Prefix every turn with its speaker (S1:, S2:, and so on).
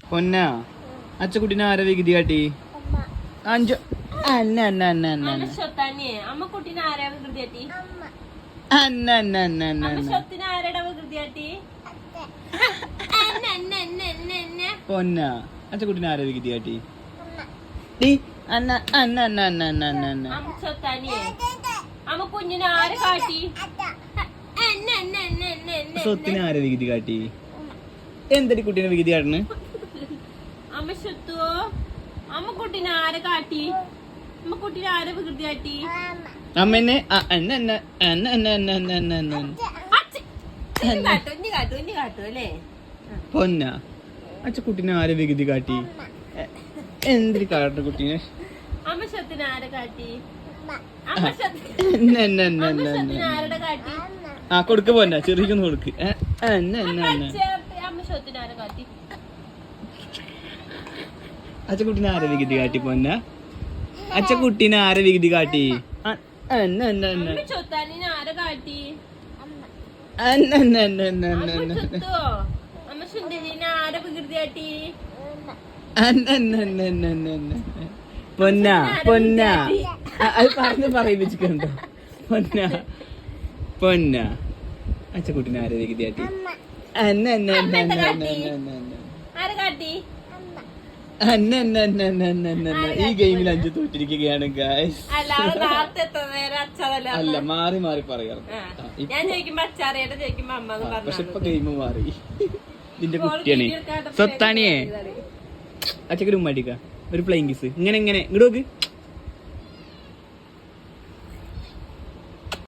S1: പൊന്ന അച്ചക്കുട്ടിനെ ആരെ വികൃതി കാട്ടി? അഞ്ചു അന്ന അന്ന അന്ന അന്ന അന്ന
S2: അമ്മക്കുട്ടിനെ ആരാ വികൃതി കാട്ടി?
S1: അന്ന അന്ന അന്ന അന്ന അന്ന
S2: സ്വത്തിന് ആരുടെ വികൃതി കാട്ടി?
S1: പൊന്ന അച്ചക്കുട്ടിനെ ആരെ വികൃതി കാട്ടി? ഡി അന്ന അന്ന അന്ന അന്ന അന്ന അന്ന അന്ന
S2: അമ്മ സ്വത്താനിയെ അമ്മ കുഞ്ഞിനെ ആരെ കാട്ടി?
S1: സ്വത്തിന് ആരെ വികൃതി കാട്ടി? എന്തടി കുട്ടീനെ വികൃതി കാട്ടണ്?
S2: അമ്മ സ്വത്തുവോ അമ്മ കുട്ടീനെ ആരെ കാട്ടി? അമ്മ കുട്ടീനെ ആരെ വികൃതി കാട്ടി?
S1: അമ്മനെ അന്ന അന്ന അന്ന അന്ന അന്ന അന്ന അന്ന അന്ന
S2: കാട്ടു അല്ലേ?
S1: പൊന്ന അച്ചക്കുട്ടിനെ ആരെ വികൃതി കാട്ടി? എന്തിരി കാട്ട കുട്ടീനെ?
S2: അമ്മ സ്വത്തിന് ആരെ കാട്ടി? ആരുടെ കാട്ടി?
S1: ആ കൊടുക്ക് പോന്ന ചെറിയൊന്ന് കൊടുക്ക്.
S2: അമ്മ സ്വത്തിന് ആരെ കാട്ടി?
S1: അച്ചക്കുട്ടിനെ ആരെ വികൃതി കാട്ടി? പൊന്ന അച്ചക്കുട്ടീനെ ആരെ വികൃതി കാട്ടി?
S2: അമ്മ സ്വത്താനിനെ ആരെ കാട്ടി? അമ്മ സുന്ദരിനെ ആരെ വികൃതി കാട്ടി?
S1: പൊന്ന പൊന്ന അത് പറഞ്ഞ് പറയിപ്പിച്ചിട്ടുണ്ടോ? പൊന്ന പൊന്ന അച്ചക്കുട്ടിനെ ആരെ വികൃതി കാട്ടി? ഈ ഗെയിമിൽ 5 തോറ്റിരിക്കുകയാണ് ഗായ്സ്. അല്ല മാറി മാറി പറയാറ്. പക്ഷെ ഇപ്പൊ ഗെയിം മാറി. ഇതിന്റെ കുട്ടിയാണ് സ്വത്താണിയെ അച്ചക്കൊരു ഉമ്മ അടിക്ക ഒരു പ്ലെയിങ് കിസ് ഇങ്ങനെ ഇങ്ങനെ ഇങ്ങോട്ട് നോക്ക്.